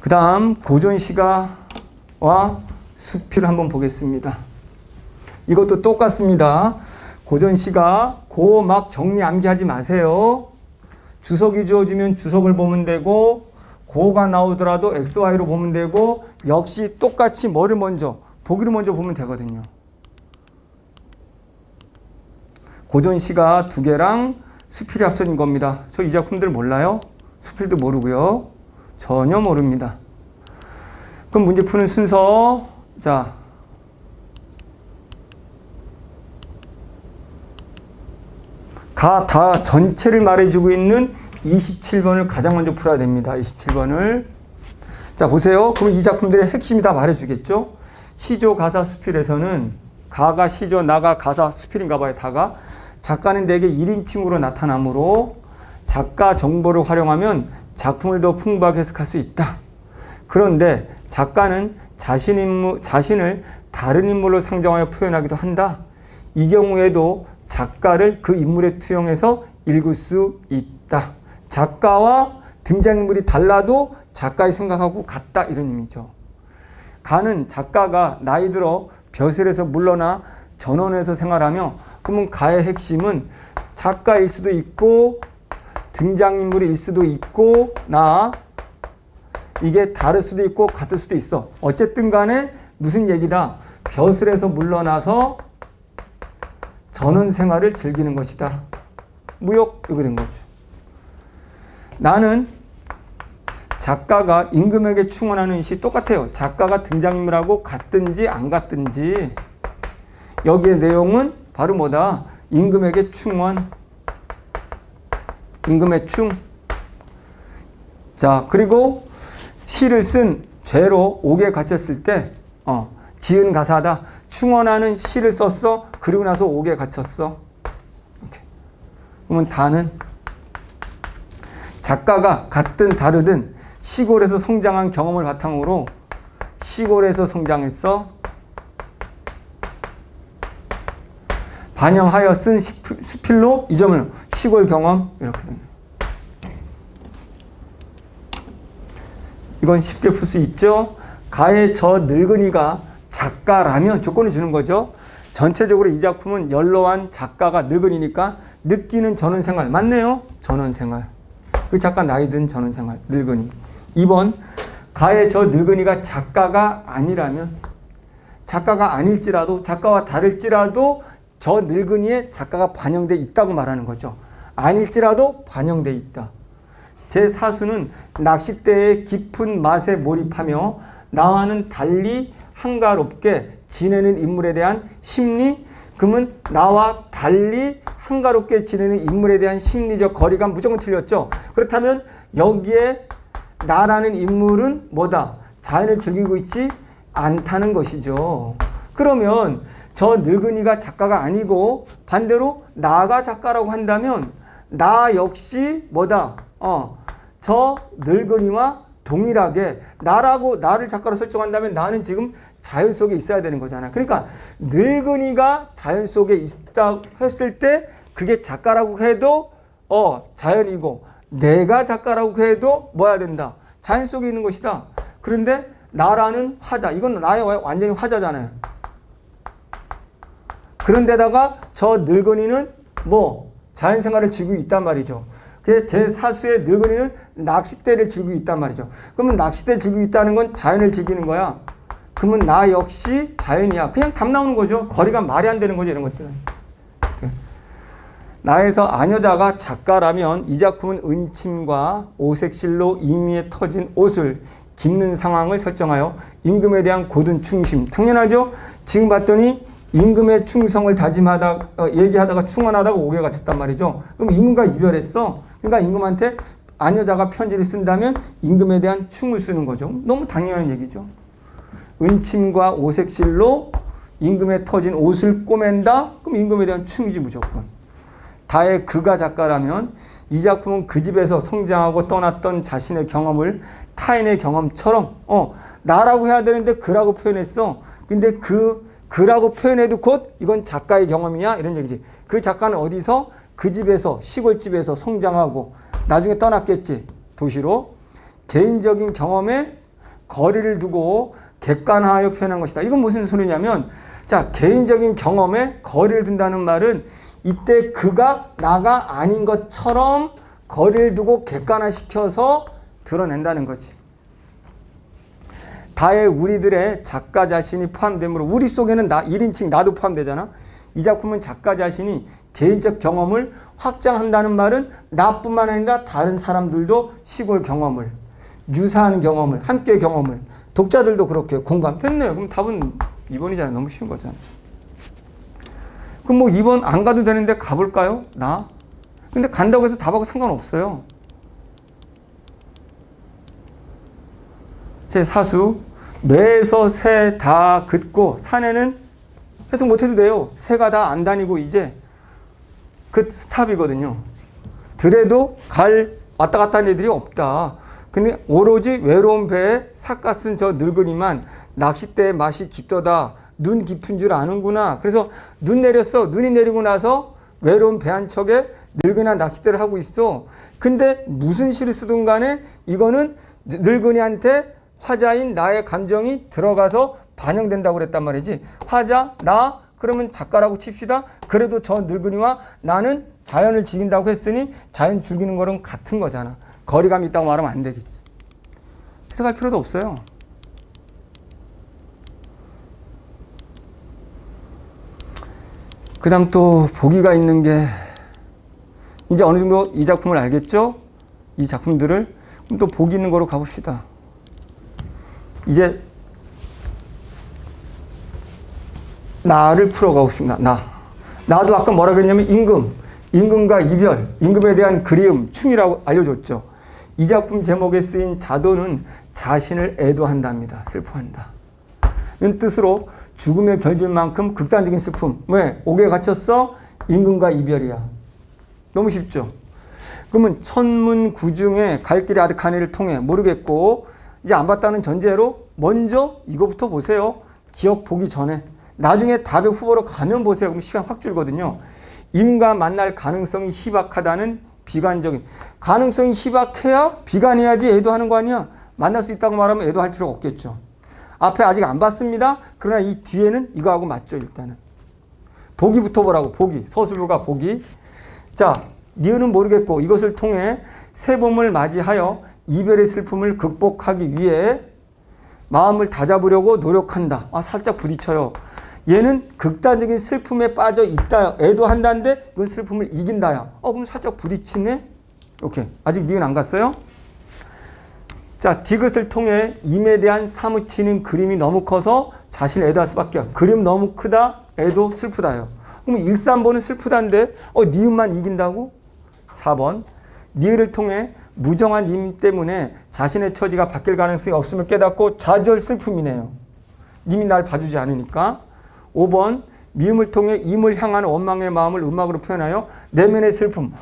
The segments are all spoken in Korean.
그 다음 고전시가와 수필을 한번 보겠습니다. 이것도 똑같습니다. 고전시가 고 막 정리 암기하지 마세요. 주석이 주어지면 주석을 보면 되고 고가 나오더라도 XY로 보면 되고 역시 똑같이 뭐를 먼저 보기를 먼저 보면 되거든요. 고전시가 두 개랑 수필이 합쳐진 겁니다. 저 이 작품들 몰라요? 수필도 모르고요. 전혀 모릅니다. 그럼 문제 푸는 순서. 자, 다 전체를 말해주고 있는 27번을 가장 먼저 풀어야 됩니다. 27번을. 자, 보세요. 그럼 이 작품들의 핵심이 다 말해주겠죠? 시조, 가사, 수필에서는 가가 시조, 나가 가사, 수필인가 봐요. 다가. 작가는 대개 1인칭으로 나타나므로 작가 정보를 활용하면 작품을 더 풍부하게 해석할 수 있다. 그런데 작가는 자신을 다른 인물로 상정하여 표현하기도 한다. 이 경우에도 작가를 그 인물에 투영해서 읽을 수 있다. 작가와 등장인물이 달라도 작가의 생각하고 같다, 이런 의미죠. 가는 작가가 나이 들어 벼슬에서 물러나 전원에서 생활하며, 그러면 가의 핵심은 작가일 수도 있고 등장인물일 수도 있고 이게 다를 수도 있고 같을 수도 있어. 어쨌든 간에 무슨 얘기다? 벼슬에서 물러나서 전원 생활을 즐기는 것이다. 무역, 이거 된 거죠. 나는 작가가 임금에게 충원하는 시 똑같아요. 작가가 등장인물하고 같든지 안 같든지 여기의 내용은 바로 뭐다? 임금에게 충원. 임금의 충. 자, 그리고 시를 쓴 죄로 옥에 갇혔을 때 지은 가사다. 충원하는 시를 썼어. 그리고 나서 옥에 갇혔어. 이렇게. 그러면 다는 작가가 같든 다르든 시골에서 성장한 경험을 바탕으로 시골에서 성장했어. 반영하여 쓴 수필로 이 점을 시골 경험, 이렇게 됩니다. 이건 쉽게 풀 수 있죠. 가의 저 늙은이가 작가라면 조건을 주는 거죠. 전체적으로 이 작품은 연로한 작가가 늙은이니까 느끼는 전원생활. 맞네요. 전원생활. 그 작가 나이 든 전원생활. 늙은이. 2번, 가의 저 늙은이가 작가가 아니라면, 작가가 아닐지라도, 작가와 다를지라도 저 늙은이에 작가가 반영되어 있다고 말하는 거죠. 아닐지라도 반영되어 있다. 제4수는 낚싯대의 깊은 맛에 몰입하며 나와는 달리 한가롭게 지내는 인물에 대한 심리. 그러면 나와 달리 한가롭게 지내는 인물에 대한 심리적 거리감 무조건 틀렸죠. 그렇다면 여기에 나라는 인물은 뭐다? 자연을 즐기고 있지 않다는 것이죠. 그러면 저 늙은이가 작가가 아니고 반대로 나가 작가라고 한다면 나 역시 뭐다? 저 늙은이와 동일하게 나를 작가로 설정한다면 나는 지금 자연 속에 있어야 되는 거잖아. 그러니까 늙은이가 자연 속에 있다 했을 때 그게 작가라고 해도 자연이고, 내가 작가라고 해도 뭐야 된다? 자연 속에 있는 것이다. 그런데 나라는 화자. 이건 나의 완전히 화자잖아요. 그런데다가 저 늙은이는 자연생활을 즐기고 있단 말이죠. 제4수의 늙은이는 낚싯대를 즐기고 있단 말이죠. 그러면 낚싯대 즐기고 있다는 건 자연을 즐기는 거야. 그러면 나 역시 자연이야. 그냥 답 나오는 거죠. 거리가 말이 안 되는 거죠, 이런 것들은. 나에서 아녀자가 작가라면 이 작품은 은침과 오색실로 임의에 터진 옷을 깁는 상황을 설정하여 임금에 대한 고든 충심. 당연하죠. 지금 봤더니 임금의 충성을 얘기하다가 충원하다가 옥에 갇혔단 말이죠. 그럼 임금과 이별했어. 그러니까 임금한테 아녀자가 편지를 쓴다면 임금에 대한 충을 쓰는 거죠. 너무 당연한 얘기죠. 은침과 오색실로 임금에 터진 옷을 꼬맨다? 그럼 임금에 대한 충이지 무조건. 다의 그가 작가라면 이 작품은 그 집에서 성장하고 떠났던 자신의 경험을 타인의 경험처럼 나라고 해야 되는데 그라고 표현했어. 근데 그라고 표현해도 곧 이건 작가의 경험이야? 이런 얘기지. 그 작가는 어디서? 그 집에서, 시골집에서 성장하고 나중에 떠났겠지. 도시로. 개인적인 경험에 거리를 두고 객관화하여 표현한 것이다. 이건 무슨 소리냐면 자, 개인적인 경험에 거리를 둔다는 말은 이때 그가 나가 아닌 것처럼 거리를 두고 객관화시켜서 드러낸다는 거지. 다의 우리들의 작가 자신이 포함되므로 우리 속에는 나 1인칭 나도 포함되잖아. 이 작품은 작가 자신이 개인적 경험을 확장한다는 말은 나뿐만 아니라 다른 사람들도 시골 경험을, 유사한 경험을, 함께 경험을, 독자들도 그렇게 공감됐네요. 그럼 답은 2번이잖아요. 너무 쉬운 거잖아. 그럼 뭐 2번 안 가도 되는데 가볼까요? 나? 근데 간다고 해서 답하고 상관없어요. 제 사수 매에서 새 다 긋고 산에는 해석 못해도 돼요. 새가 다 안 다니고 이제 그 스탑이거든요. 들에도 왔다 갔다 하는 애들이 없다. 근데 오로지 외로운 배에 삭가 쓴 저 늙은이만 낚싯대의 맛이 깊도다. 눈 깊은 줄 아는구나. 그래서 눈 내렸어. 눈이 내리고 나서 외로운 배 한 척에 늙은이나 낚싯대를 하고 있어. 근데 무슨 시를 쓰든 간에 이거는 늙은이한테 화자인 나의 감정이 들어가서 반영된다고 그랬단 말이지. 화자, 나, 그러면 작가라고 칩시다. 그래도 저 늙은이와 나는 자연을 즐긴다고 했으니 자연 즐기는 거랑 같은 거잖아. 거리감이 있다고 말하면 안 되겠지. 해석할 필요도 없어요. 그 다음 또 보기가 있는 게 이제 어느 정도 이 작품을 알겠죠? 이 작품들을. 그럼 또 보기 있는 거로 가봅시다. 이제 나를 풀어가고 싶다. 나도 아까 뭐라 그랬냐면 임금과 이별, 임금에 대한 그리움, 충이라고 알려줬죠. 이 작품 제목에 쓰인 자도는 자신을 애도한답니다. 슬퍼한다. 는 뜻으로 죽음의 결절만큼 극단적인 슬픔. 왜? 옥에 갇혔어? 임금과 이별이야. 너무 쉽죠? 그러면 천문구중에 갈 길이 아득하니를 통해 모르겠고 이제 안 봤다는 전제로 먼저 이거부터 보세요. 기억 보기 전에. 나중에 답의 후보로 가면 보세요. 그럼 시간 확 줄거든요. 임과 만날 가능성이 희박하다는 비관적인. 가능성이 희박해야 비관해야지 애도하는 거 아니야. 만날 수 있다고 말하면 애도할 필요가 없겠죠. 앞에 아직 안 봤습니다. 그러나 이 뒤에는 이거하고 맞죠. 일단은. 보기부터 보라고. 보기. 서술부가 보기. 자, 니은은 모르겠고 이것을 통해 새봄을 맞이하여 이별의 슬픔을 극복하기 위해 마음을 다잡으려고 노력한다. 살짝 부딪혀요. 얘는 극단적인 슬픔에 빠져 있다. 애도한다는데 이건 슬픔을 이긴다야. 그럼 살짝 부딪히네? 오케이. 아직 니은 안 갔어요? 자, 디귿을 통해 임에 대한 사무치는 그림이 너무 커서 자신을 애도할 수밖에 없어. 그림 너무 크다. 애도 슬프다요. 그럼 1, 3번은 슬프다인데 니은만 이긴다고? 4번. 니은을 통해 무정한 임 때문에 자신의 처지가 바뀔 가능성이 없음을 깨닫고 좌절 슬픔이네요. 님이 날 봐주지 않으니까. 5번. 미음을 통해 임을 향하는 원망의 마음을 음악으로 표현하여 내면의 슬픔.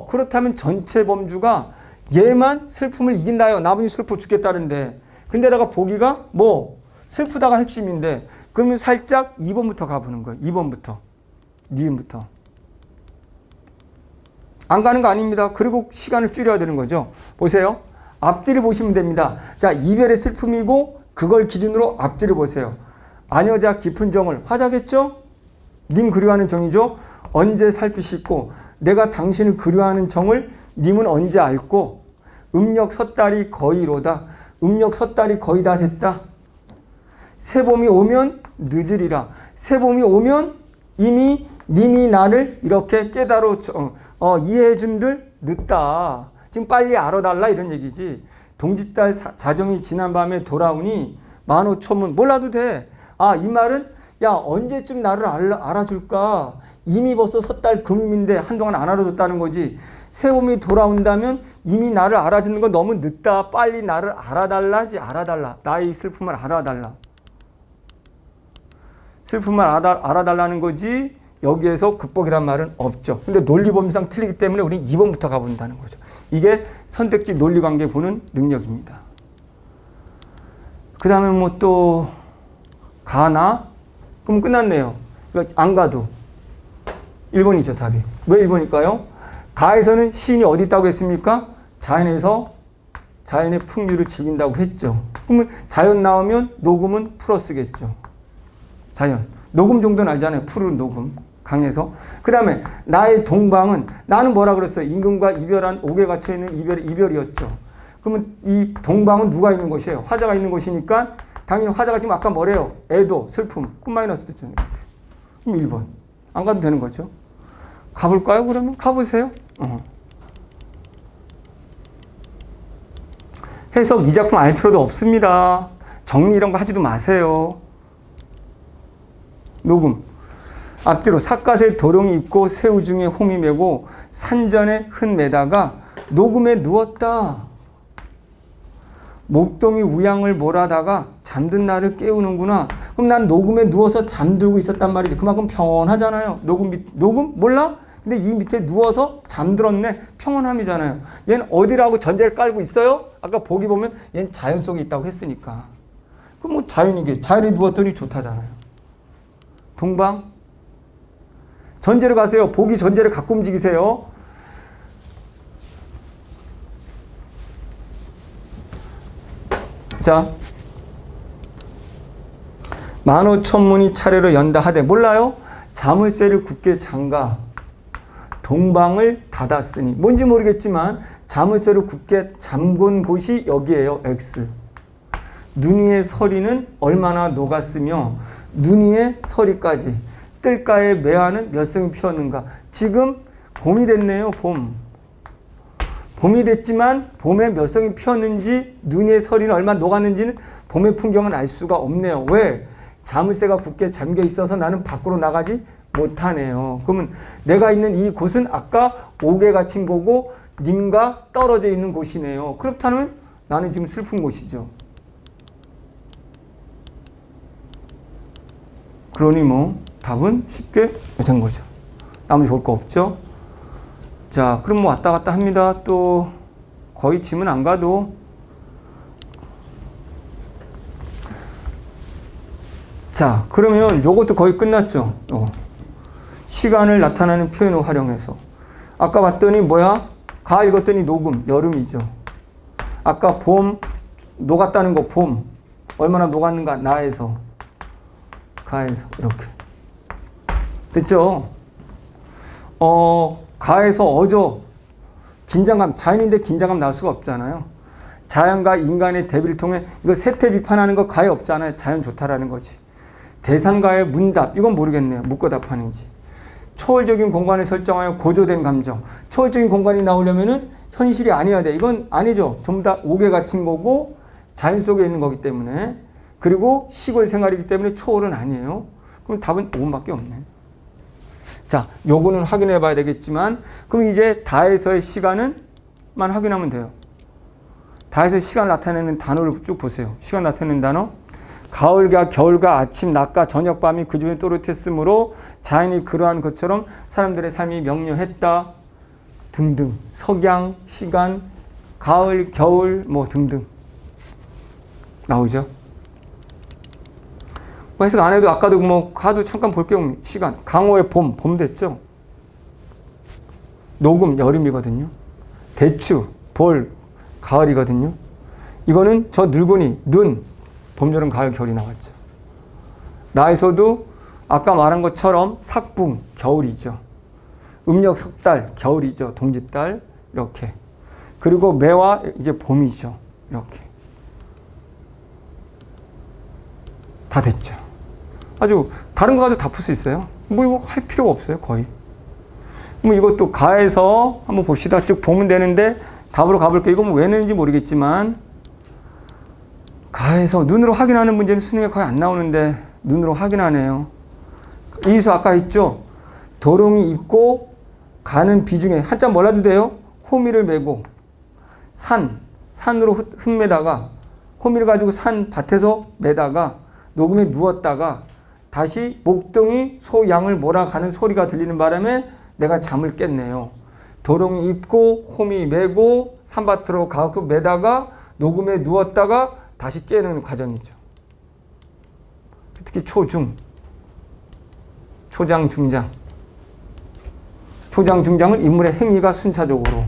그렇다면 전체 범주가 얘만 슬픔을 이긴다요. 나머지 슬퍼 죽겠다는데. 근데다가 보기가 슬프다가 핵심인데 그러면 살짝 2번부터 가보는 거예요. 2번부터. 니은부터. 안 가는 거 아닙니다. 그리고 시간을 줄여야 되는 거죠. 보세요. 앞뒤를 보시면 됩니다. 자, 이별의 슬픔이고 그걸 기준으로 앞뒤를 보세요. 아녀자 깊은 정을 화자겠죠? 님 그리워하는 정이죠? 언제 살피시고 내가 당신을 그리워하는 정을 님은 언제 알고 음력 섣달이 거의로다. 음력 섣달이 거의 다 됐다. 새봄이 오면 늦으리라. 새봄이 오면 이미 님이 나를 이렇게 깨달아 이해해 준들 늦다. 지금 빨리 알아달라 이런 얘기지. 동짓달 자정이 지난 밤에 돌아오니 만호초문 몰라도 돼. 이 말은 야 언제쯤 나를 알아줄까. 이미 벌써 섣달 금음인데 한동안 안 알아줬다는 거지. 새봄이 돌아온다면 이미 나를 알아주는 건 너무 늦다. 빨리 나를 알아달라지. 알아달라. 나의 슬픔을 알아달라. 슬픔을 알아달라는 거지. 여기에서 극복이란 말은 없죠. 근데 논리범위상 틀리기 때문에 우리는 2번부터 가본다는 거죠. 이게 선택지 논리관계 보는 능력입니다. 그 다음에 또 가나? 그럼 끝났네요. 안 가도 1번이죠 답이. 왜 1번일까요? 가에서는 시인이 어디 있다고 했습니까? 자연에서 자연의 풍류를 즐긴다고 했죠. 그러면 자연 나오면 녹음은 플러스겠죠. 자연. 녹음 정도는 알잖아요. 푸른 녹음. 강에서. 그 다음에 나의 동방은 나는 뭐라 그랬어요? 임금과 이별한 옥에 갇혀있는 이별이었죠. 그러면 이 동방은 누가 있는 곳이에요? 화자가 있는 곳이니까 당연히 화자가 지금 아까 뭐래요? 애도, 슬픔, 꿈 마이너스 됐잖아요. 그럼 1번. 안 가도 되는 거죠. 가볼까요? 그러면 가보세요. 해석 이 작품 알 필요도 없습니다. 정리 이런 거 하지도 마세요. 녹음. 앞뒤로 삿갓에 도롱이 입고 새우 중에 홈이 메고 산전에 흔 메다가 녹음에 누웠다. 목동이 우양을 몰아다가 잠든 나를 깨우는구나. 그럼 난 녹음에 누워서 잠들고 있었단 말이지. 그만큼 평온하잖아요. 녹음 몰라? 근데 이 밑에 누워서 잠들었네. 평온함이잖아요. 얘는 어디라고 전제를 깔고 있어요? 아까 보기 보면 얘는 자연 속에 있다고 했으니까. 그럼 뭐 자연이게. 자연에 누웠더니 좋다잖아요. 동방. 전제를 가세요. 보기 전제를 갖고 움직이세요. 자, 만오천문이 차례로 연다 하되 몰라요? 자물쇠를 굳게 잠가 동방을 닫았으니 뭔지 모르겠지만 자물쇠를 굳게 잠근 곳이 여기에요. X. 눈 위의 서리는 얼마나 녹았으며 눈 위의 서리까지 뜰가에 매화는 몇 성이 피었는가. 지금 봄이 됐네요. 봄이 됐지만 봄에 몇 성이 피었는지 눈 위의 서리는 얼마나 녹았는지는 봄의 풍경은 알 수가 없네요. 왜? 자물쇠가 굳게 잠겨 있어서 나는 밖으로 나가지 못하네요. 그러면 내가 있는 이 곳은 아까 옥에 갇힌 거고 님과 떨어져 있는 곳이네요. 그렇다면 나는 지금 슬픈 곳이죠. 그러니 뭐 답은 쉽게 된 거죠. 나머지 볼 거 없죠. 자, 그럼 뭐 왔다 갔다 합니다. 또 거의 짐은 안 가도. 자, 그러면 요것도 거의 끝났죠. 시간을 나타내는 표현을 활용해서. 아까 봤더니 뭐야? 가을 읽었더니 녹음, 여름이죠. 아까 봄, 녹았다는 거 봄. 얼마나 녹았는가? 나에서, 가에서 이렇게. 됐죠? 가에서 어조. 긴장감, 자연인데 긴장감 나올 수가 없잖아요. 자연과 인간의 대비를 통해 이거 세태 비판하는 거 가에 없잖아요. 자연 좋다라는 거지. 대상과의 문답, 이건 모르겠네요. 묻고 답하는지. 초월적인 공간을 설정하여 고조된 감정. 초월적인 공간이 나오려면은 현실이 아니어야 돼. 이건 아니죠. 전부 다 옥에 갇힌 거고 자연 속에 있는 거기 때문에. 그리고 시골 생활이기 때문에 초월은 아니에요. 그럼 답은 5번밖에 없네. 자, 요거는 확인해 봐야 되겠지만 그럼 이제 다에서의 시간은만 확인하면 돼요. 다에서 시간을 나타내는 단어를 쭉 보세요. 시간 나타내는 단어. 가을과 겨울과 아침, 낮과 저녁, 밤이 그 주변에 또렷했으므로 자연이 그러한 것처럼 사람들의 삶이 명료했다. 등등. 석양, 시간, 가을, 겨울, 뭐 등등. 나오죠. 뭐 해석 안 해도 아까도 뭐 가도 잠깐 볼게요. 시간. 강호의 봄 됐죠. 녹음, 여름이거든요. 대추, 볼, 가을이거든요. 이거는 저 늙은이, 눈, 봄, 여름, 가을, 겨울이 나왔죠. 나에서도 아까 말한 것처럼 삭붕, 겨울이죠. 음력 석달, 겨울이죠. 동짓달, 이렇게. 그리고 매화, 이제 봄이죠. 이렇게. 다 됐죠. 아주 다른 거 가지고 다 풀 수 있어요. 뭐 이거 할 필요가 없어요. 거의. 뭐 이것도 가에서 한번 봅시다. 쭉 보면 되는데 답으로 가볼게요. 이거 뭐 왜 내는지 모르겠지만 가에서 눈으로 확인하는 문제는 수능에 거의 안 나오는데 눈으로 확인하네요. 이수 아까 있죠. 도롱이 입고 가는 비중에 한자 몰라도 돼요. 호미를 메고 산으로 흩매다가 호미를 가지고 산 밭에서 매다가 녹음에 누웠다가 다시 목동이 소 양을 몰아가는 소리가 들리는 바람에 내가 잠을 깼네요. 도롱이 입고 호미 메고 산밭으로 가고 매다가 녹음에 누웠다가 다시 깨는 과정이죠. 특히 초중, 초장, 중장. 초장, 중장은 인물의 행위가 순차적으로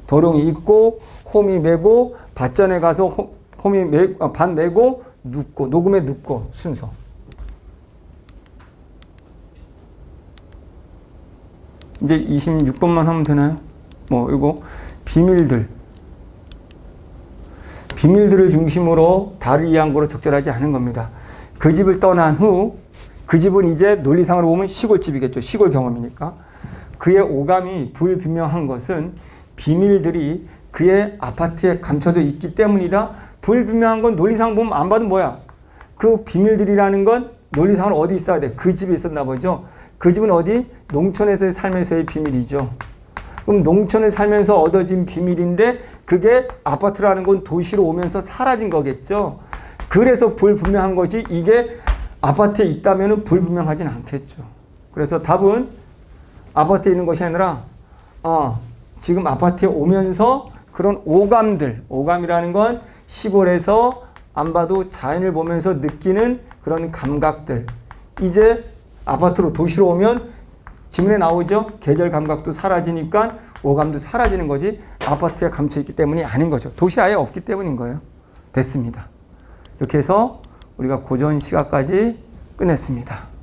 도롱이 입고 호미 메고 밭전에 가서 밭 메고 눕고 녹음에 눕고 순서. 이제 26번만 하면 되나요? 뭐 이거 비밀들을 중심으로 달을 이해한 거로 적절하지 않은 겁니다. 그 집을 떠난 후 그 집은 이제 논리상으로 보면 시골집이겠죠. 시골 경험이니까. 그의 오감이 불분명한 것은 비밀들이 그의 아파트에 감춰져 있기 때문이다. 불분명한 건 논리상 보면 안 봐도 뭐야? 그 비밀들이라는 건 논리상으로 어디 있어야 돼? 그 집에 있었나 보죠. 그 집은 어디? 농촌에서의 삶에서의 비밀이죠. 그럼 농촌에 살면서 얻어진 비밀인데 그게 아파트라는 건 도시로 오면서 사라진 거겠죠. 그래서 불분명한 것이 이게 아파트에 있다면 불분명하진 않겠죠. 그래서 답은 아파트에 있는 것이 아니라 지금 아파트에 오면서 그런 오감이라는 건 시골에서 안 봐도 자연을 보면서 느끼는 그런 감각들. 이제 아파트로 도시로 오면 지문에 나오죠. 계절 감각도 사라지니까 오감도 사라지는 거지 아파트에 감춰있기 때문이 아닌 거죠. 도시 아예 없기 때문인 거예요. 됐습니다. 이렇게 해서 우리가 고전 시각까지 끝냈습니다.